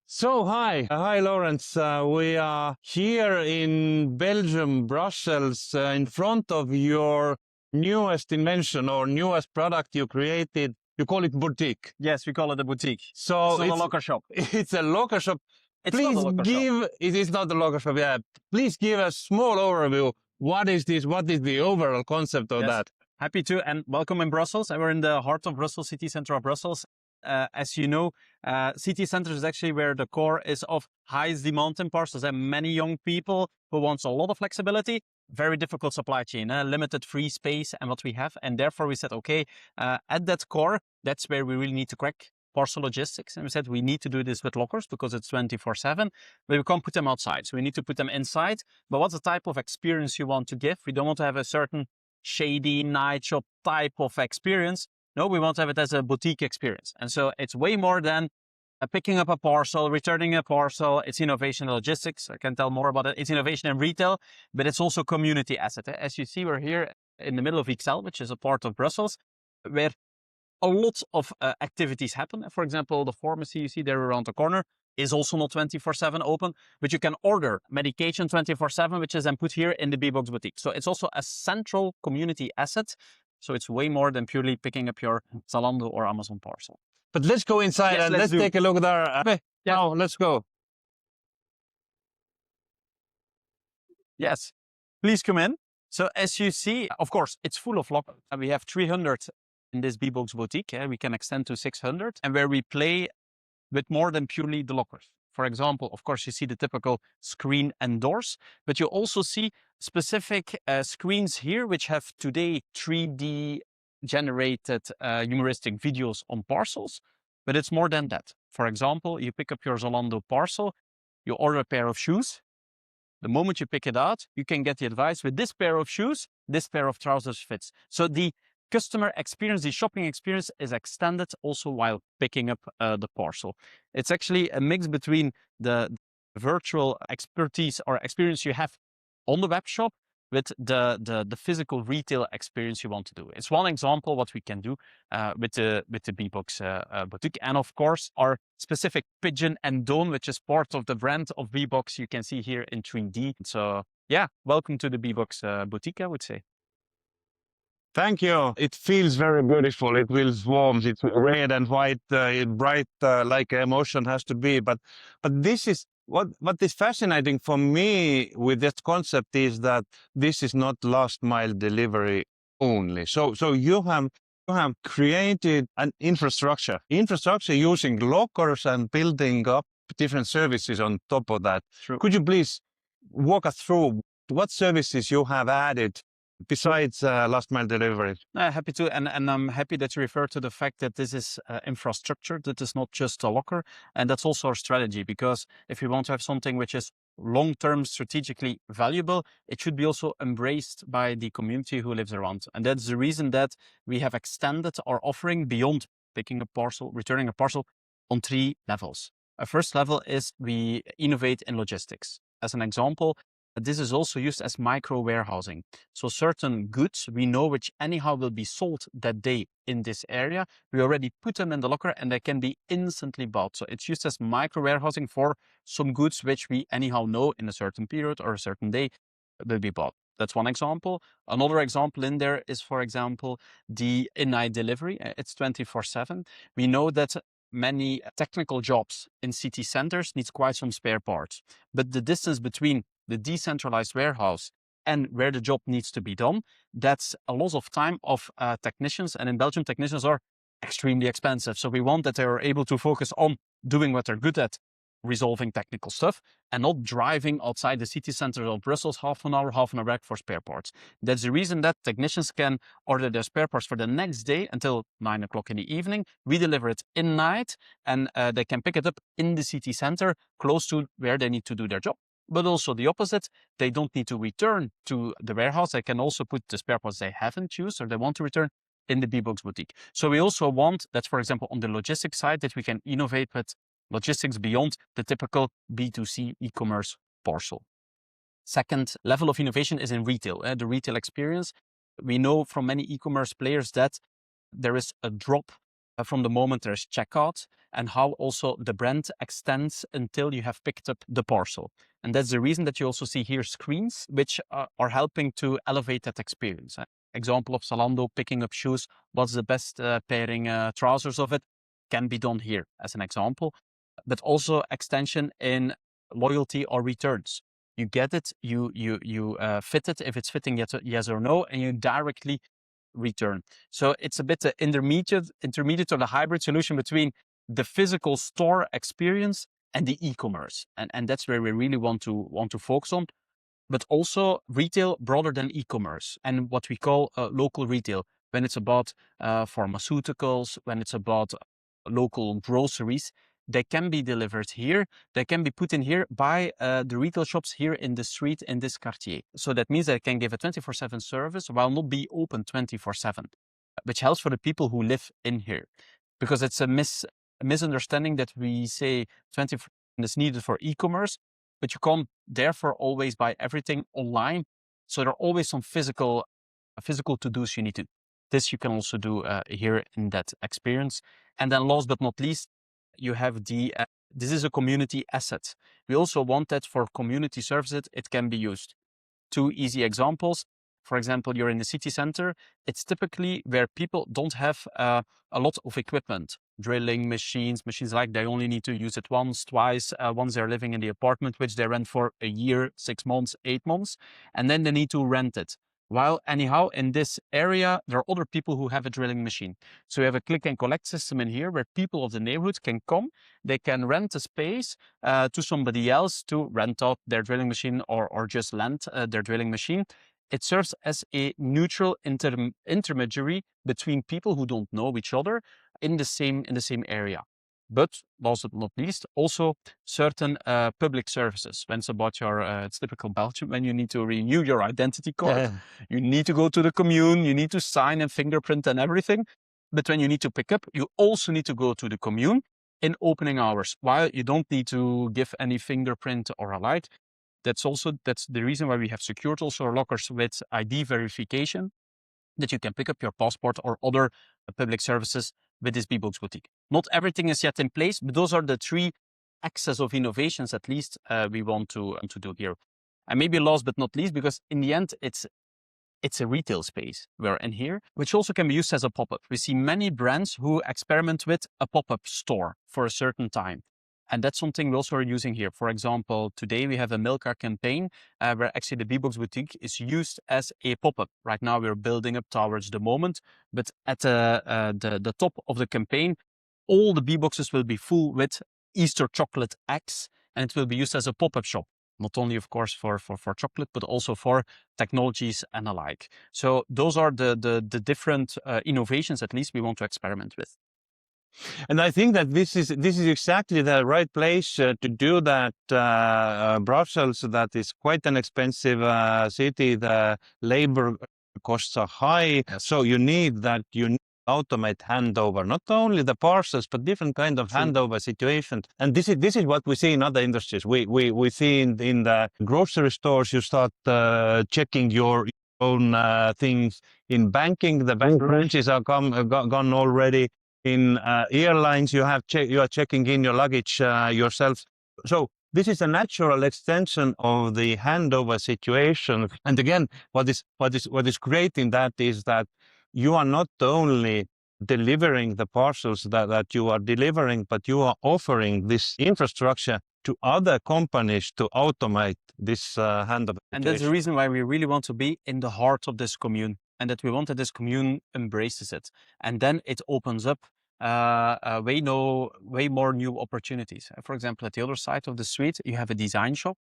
Hi, Lawrence. We are here in Belgium, Brussels, in front of your newest invention or newest product you created. You call it boutique. Yes, we call it a boutique. So It's not a locker shop. It's a locker shop. It's not a locker shop. It is not a locker shop. Yeah. Please give a small overview. What is this? What is the overall concept of that? Happy to, and welcome in Brussels. And we're in the heart of Brussels, city center of Brussels. As you know, city center is actually where the core is of highest demand in parcels, and many young people who wants a lot of flexibility, very difficult supply chain, limited free space and what we have. And therefore we said, okay, at that core, that's where we really need to crack parcel logistics. And we said, we need to do this with lockers because it's 24/7, but we can't put them outside. So we need to put them inside. But what's the type of experience you want to give? We don't want to have a certain shady night shop type of experience. No, we want to have it as a boutique experience. And so it's way more than picking up a parcel, returning a parcel. It's innovation in logistics. I can tell more about it. It's innovation in retail, but it's also community asset. As you see, we're here in the middle of XL, which is a part of Brussels, where a lot of activities happen. For example, the pharmacy you see there around the corner is also not 24/7 open, but you can order medication 24/7, which is then put here in the bbox boutique. So it's also a central community asset. So it's way more than purely picking up your Zalando or Amazon parcel. But let's go inside and let's take a look there. Now, let's go. Yes, please come in. So as you see, of course, it's full of lockers. We have 300 in this bbox boutique. We can extend to 600, and where we play with more than purely the lockers. For example, of course, you see the typical screen and doors, but you also see specific screens here, which have today 3D generated humoristic videos on parcels, but it's more than that. For example, you pick up your Zalando parcel, you order a pair of shoes. The moment you pick it out, you can get the advice with this pair of shoes, this pair of trousers fits. So the customer experience, the shopping experience is extended also while picking up the parcel. It's actually a mix between the virtual expertise or experience you have on the web shop with the physical retail experience you want to do. It's one example what we can do with the bbox boutique. And of course, our specific pigeon and dome, which is part of the brand of bbox, you can see here in 3D. So yeah, welcome to the bbox boutique, I would say. Thank you. It feels very beautiful. It feels warm. It's red and white, bright, like emotion has to be. But this is what is fascinating for me with this concept is that this is not last mile delivery only. So you have created an infrastructure using lockers and building up different services on top of that. True. Could you please walk us through what services you have added besides last mile delivery? Happy to, and I'm happy that you refer to the fact that this is infrastructure, that is not just a locker, and that's also our strategy, because if we want to have something which is long-term strategically valuable, it should be also embraced by the community who lives around. And that's the reason that we have extended our offering beyond picking a parcel, returning a parcel on 3 levels. A first level is we innovate in logistics. As an example, this is also used as micro warehousing. So certain goods we know which anyhow will be sold that day in this area, we already put them in the locker and they can be instantly bought. So it's used as micro warehousing for some goods which we anyhow know in a certain period or a certain day will be bought. That's one example. Another example in there is, for example, the in-night delivery. It's 24/7. We know that many technical jobs in city centers need quite some spare parts, but the distance between the decentralized warehouse and where the job needs to be done, that's a loss of time of technicians. And in Belgium, technicians are extremely expensive. So we want that they are able to focus on doing what they're good at, resolving technical stuff, and not driving outside the city center of Brussels half an hour back for spare parts. That's the reason that technicians can order their spare parts for the next day until 9 o'clock in the evening. We deliver it in night, and they can pick it up in the city center close to where they need to do their job. But also the opposite, they don't need to return to the warehouse. They can also put the spare parts they haven't used or they want to return in the bbox boutique. So we also want that, for example, on the logistics side, that we can innovate with logistics beyond the typical B2C e-commerce parcel. Second level of innovation is in retail, the retail experience. We know from many e-commerce players that there is a drop from the moment there's checkout, and how also the brand extends until you have picked up the parcel. And that's the reason that you also see here screens, which are helping to elevate that experience. Example of Zalando picking up shoes, what's the best pairing trousers of it, can be done here as an example. But also extension in loyalty or returns. You get it, you fit it if it's fitting yes or no, and you directly return. So it's a bit intermediate or the hybrid solution between the physical store experience and the e-commerce, and that's where we really want to focus on. But also retail broader than e-commerce, and what we call local retail, when it's about pharmaceuticals, when it's about local groceries, they can be delivered here. They can be put in here by the retail shops here in the street in this quartier. So that means they can give a 24/7 service while not be open 24/7, which helps for the people who live in here. Because it's a misunderstanding that we say 24 is needed for e-commerce, but you can't therefore always buy everything online. So there are always some physical to-dos you need to. This you can also do here in that experience. And then last but not least, you have this is a community asset. We also want that for community services, it can be used. Two easy examples. For example, you're in the city center. It's typically where people don't have a lot of equipment. Drilling machines like they only need to use it once, twice, once they're living in the apartment, which they rent for a year, 6 months, 8 months, and then they need to rent it. While anyhow, in this area, there are other people who have a drilling machine. So we have a click and collect system in here where people of the neighborhood can come, they can rent a space to somebody else to rent out their drilling machine or just lend their drilling machine. It serves as a neutral intermediary between people who don't know each other in the same area. But last but not least, also certain public services. When it's about your, it's typical Belgium, when you need to renew your identity card, you need to go to the commune, you need to sign and fingerprint and everything. But when you need to pick up, you also need to go to the commune in opening hours. While you don't need to give any fingerprint or a light, that's the reason why we have secured also our lockers with ID verification, that you can pick up your passport or other public services with this bbox boutique. Not everything is yet in place, but those are the 3 axes of innovations at least we want to do here. And maybe last but not least, because in the end it's a retail space we're in here, which also can be used as a pop-up. We see many brands who experiment with a pop-up store for a certain time. And that's something we also are using here. For example, today we have a Milka campaign where actually the bbox boutique is used as a pop-up. Right now we're building up towards the moment, but at the top of the campaign, all the bboxes will be full with Easter chocolate eggs, and it will be used as a pop-up shop. Not only, of course, for chocolate, but also for technologies and alike. So those are the different innovations, at least, we want to experiment with. And I think that this is exactly the right place to do that. Brussels, that is quite an expensive city. The labor costs are high, Yes. so you need automate handover, not only the parcels, but different kind of handover situations. And this is what we see in other industries. We see in the grocery stores, you start checking your own things. In banking, the bank branches are gone already. In airlines, you are checking in your luggage yourself. So this is a natural extension of the handover situation. And again, what is great in that is that you are not only delivering the parcels that you are delivering, but you are offering this infrastructure to other companies to automate this handover. And that's the reason why we really want to be in the heart of this commune, and that we want that this commune embraces it. And then it opens up way more new opportunities. For example, at the other side of the street, you have a design shop.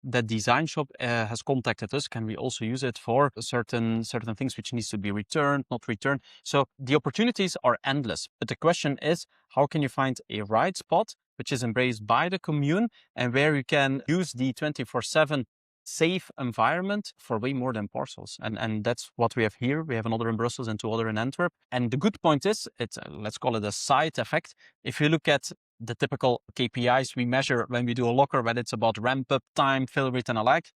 That design shop has contacted us. Can we also use it for certain things which needs to be returned, not returned? So the opportunities are endless. But the question is, how can you find a right spot which is embraced by the commune and where you can use the 24/7 safe environment for way more than parcels? And that's what we have here. We have another in Brussels and 2 other in Antwerp. And the good point is, it's let's call it a side effect. If you look at the typical KPIs we measure when we do a locker, when it's about ramp up time, fill rate and alike,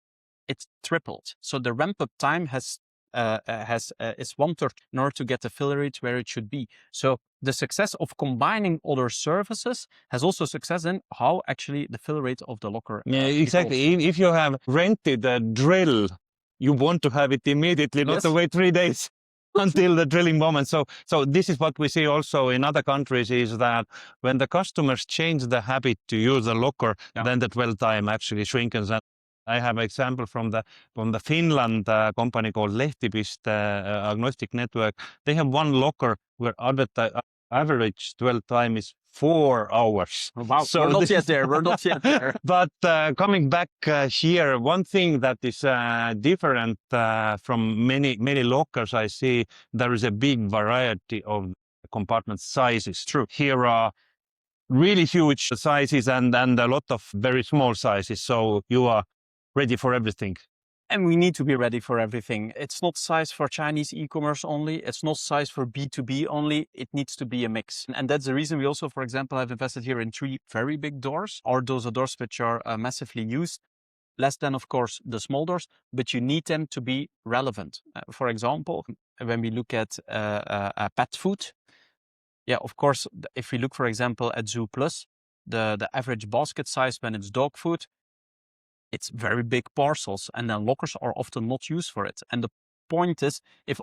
it's tripled. So the ramp up time has is 1/3 in order to get the fill rate where it should be. So the success of combining other services has also success in how actually the fill rate of the locker. Yeah, exactly. evolves. If you have rented a drill, you want to have it immediately, not to Yes. wait 3 days until the drilling moment. So this is what we see also in other countries, is that when the customers change the habit to use a locker, Yeah. then the dwell time actually shrinks. And I have an example from the Finland company called Lehtipiste agnostic network. They have one locker where average dwell time is 4 hours. Oh, wow. So We're not this yet is- there. We're not yet there. But coming back here, one thing that is different from many lockers I see, there is a big variety of compartment sizes. True. Here are really huge sizes and a lot of very small sizes, so you are ready for everything. And we need to be ready for everything. It's not sized for Chinese e-commerce only. It's not sized for B2B only. It needs to be a mix. And that's the reason we also, for example, have invested here in 3 very big doors, or those are doors which are massively used. Less than, of course, the small doors, but you need them to be relevant. For example, when we look at pet food, yeah, of course, if we look, for example, at Zoo Plus, the average basket size when it's dog food, it's very big parcels, and then lockers are often not used for it. And the point is, if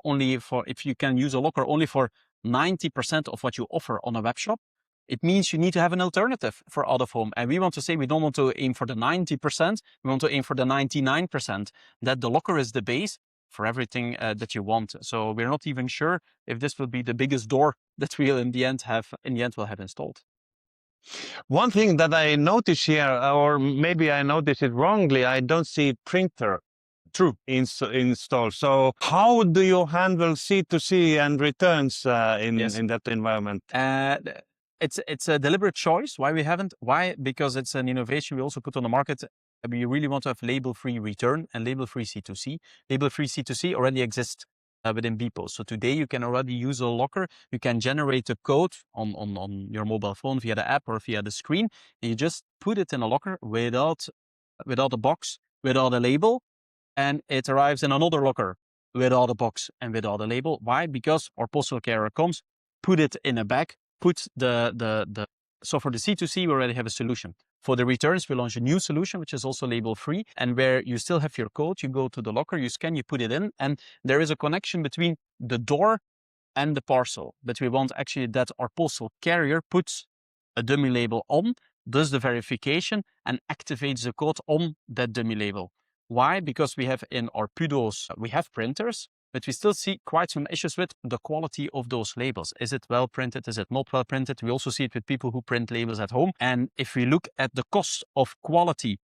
you can use a locker only for 90% of what you offer on a web shop, it means you need to have an alternative for out of home. And we want to say we don't want to aim for the 90%, we want to aim for the 99%, that the locker is the base for everything that you want. So we're not even sure if this will be the biggest door that we'll in the end will have installed. One thing that I notice here, or maybe I noticed it wrongly, I don't see printer installed. So how do you handle C2C and returns in that environment? It's a deliberate choice why we haven't. Why? Because it's an innovation we also put on the market. We really want to have label-free return and label-free C2C. Label-free C2C already exists within bpost. So today you can already use a locker. You can generate a code on your mobile phone via the app or via the screen. And you just put it in a locker without a box, without a label, and it arrives in another locker without a box and without a label. Why? Because our postal carrier comes, put it in a bag, put so for the C2C, we already have a solution. For the returns, we launch a new solution, which is also label free, and where you still have your code, you go to the locker, you scan, you put it in, and there is a connection between the door and the parcel. But we want actually that our postal carrier puts a dummy label on, does the verification, and activates the code on that dummy label. Why? Because we have in our PUDOs, we have printers, but we still see quite some issues with the quality of those labels. Is it well printed? Is it not well printed? We also see it with people who print labels at home. And if we look at the cost of quality,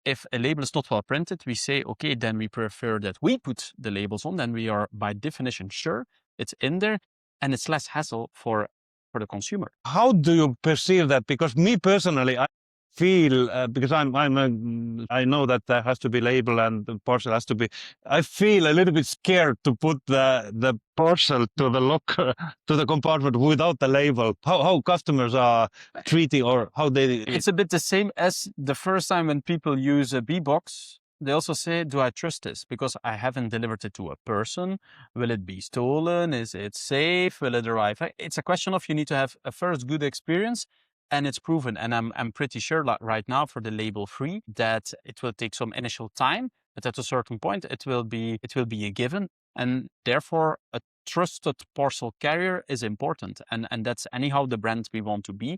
if a label is not well printed, we say, okay, then we prefer that we put the labels on. Then we are by definition sure it's in there, and it's less hassle for the consumer. How do you perceive that? Because me personally, I feel because I know that there has to be label and the parcel has to be. I feel a little bit scared to put the parcel to the locker to the compartment without the label. How customers are treating or how they. It's a bit the same as the first time when people use a bbox. They also say, do I trust this? Because I haven't delivered it to a person. Will it be stolen? Is it safe? Will it arrive? It's a question of you need to have a first good experience, and it's proven. And I'm pretty sure right now for the label free that it will take some initial time, but at a certain point it will be a given. And therefore a trusted parcel carrier is important. And that's anyhow the brand we want to be.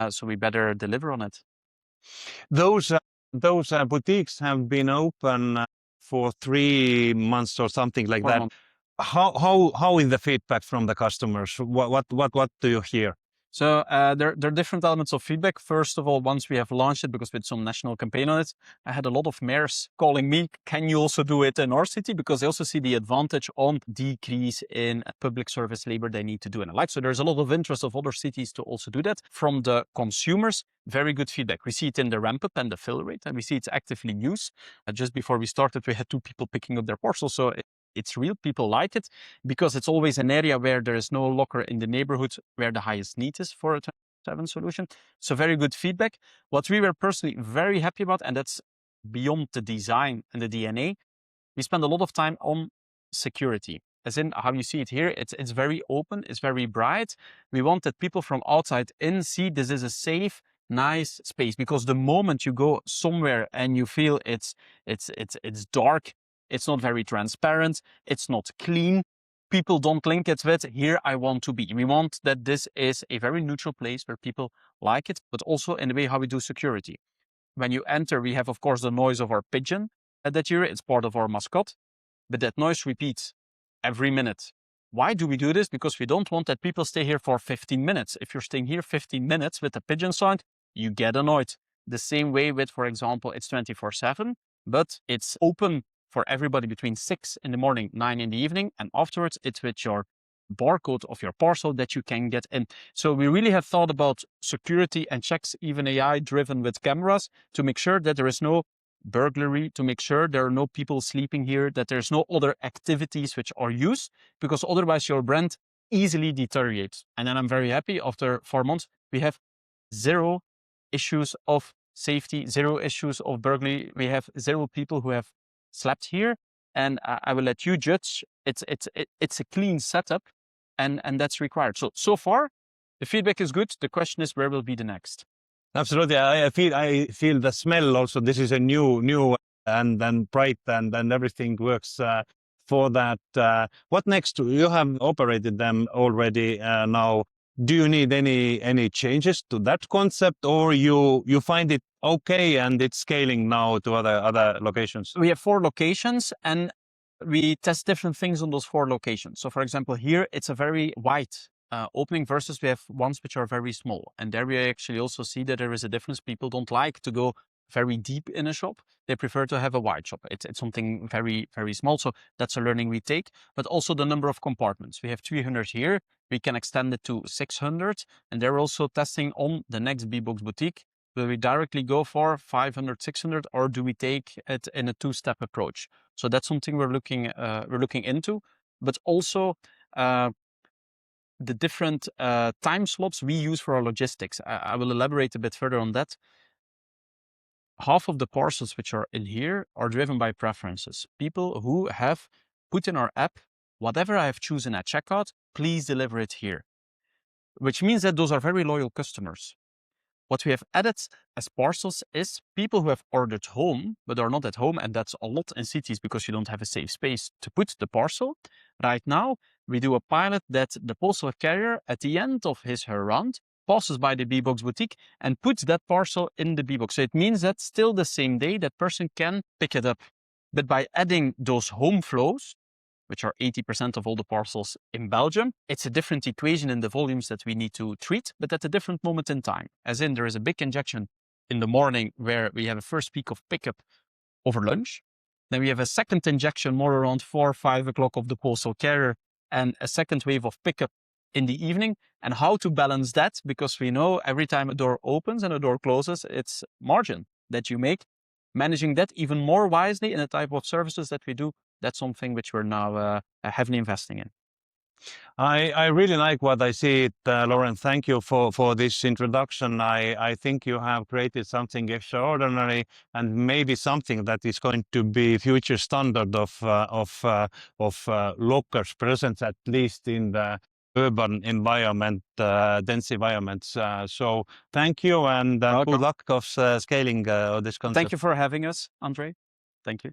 So we better deliver on it. Those boutiques have been open for 3 months or something like 4 that. months. How is the feedback from the customers? What do you hear? So there are different elements of feedback. First of all, once we have launched it, because with some national campaign on it, I had a lot of mayors calling me, can you also do it in our city? Because they also see the advantage on decrease in public service labor they need to do and the like. So there's a lot of interest of other cities to also do that. From the consumers, very good feedback. We see it in the ramp up and the fill rate, and we see it's actively used. Just before we started, we had 2 people picking up their parcels. So it's real, people like it, because it's always an area where there is no locker in the neighborhood where the highest need is for a 7 solution. So very good feedback. What we were personally very happy about, and that's beyond the design and the DNA, we spend a lot of time on security. As in how you see it here, it's very open, it's very bright. We want that people from outside in see this is a safe, nice space, because the moment you go somewhere and you feel it's dark, it's not very transparent, it's not clean, people don't link it with here I want to be. We want that this is a very neutral place where people like it, but also in the way how we do security. When you enter, we have of course the noise of our pigeon that you hear. It's part of our mascot, but that noise repeats every minute. Why do we do this? Because we don't want that people stay here for 15 minutes. If you're staying here 15 minutes with the pigeon sound, you get annoyed. The same way with, for example, it's 24/7, but it's open for everybody between 6 in the morning, 9 in the evening, and afterwards it's with your barcode of your parcel that you can get in. So we really have thought about security and checks, even AI driven with cameras, to make sure that there is no burglary, to make sure there are no people sleeping here, that there's no other activities which are used, because otherwise your brand easily deteriorates. And then I'm very happy after 4 months, we have 0 issues of safety, 0 issues of burglary. We have 0 people who have slept here. And I will let you judge. It's a clean setup, and that's required. So far, the feedback is good. The question is, where will be the next? Absolutely. I feel the smell also. This is a new and bright and everything works for that. What next? You have operated them already now. Do you need any changes to that concept, or you find it okay and it's scaling now to other locations? We have 4 locations and we test different things on those 4 locations. So for example, here it's a very wide opening versus we have ones which are very small. And there we actually also see that there is a difference. People don't like to go very deep in a shop. They prefer to have a wide shop. It's something very, very small. So that's a learning we take, but also the number of compartments. We have 300 here. We can extend it to 600. And they're also testing on the next bbox boutique. Will we directly go for 500, 600, or do we take it in a 2-step approach? So that's something we're looking into, but also the different time slots we use for our logistics. I will elaborate a bit further on that. Half of the parcels which are in here are driven by preferences. People who have put in our app, whatever I have chosen at checkout, please deliver it here. Which means that those are very loyal customers. What we have added as parcels is people who have ordered home, but are not at home, and that's a lot in cities because you don't have a safe space to put the parcel. Right now, we do a pilot that the postal carrier, at the end of his or her round, passes by the bbox boutique and puts that parcel in the bbox. So it means that still the same day, that person can pick it up. But by adding those home flows, which are 80% of all the parcels in Belgium, it's a different equation in the volumes that we need to treat, but at a different moment in time. As in, there is a big injection in the morning where we have a first peak of pickup over lunch. Then we have a second injection more around 4 or 5 o'clock of the postal carrier, and a second wave of pickup in the evening. And how to balance that, because we know every time a door opens and a door closes, it's margin that you make. Managing that even more wisely in the type of services that we do, that's something which we're now heavily investing in. I really like what I see, Lauren. Thank you for this introduction. I think you have created something extraordinary and maybe something that is going to be future standard of lockers presence, at least in the urban environment, dense environments. So thank you, and good luck of scaling this concept. Thank you for having us, Andre. Thank you.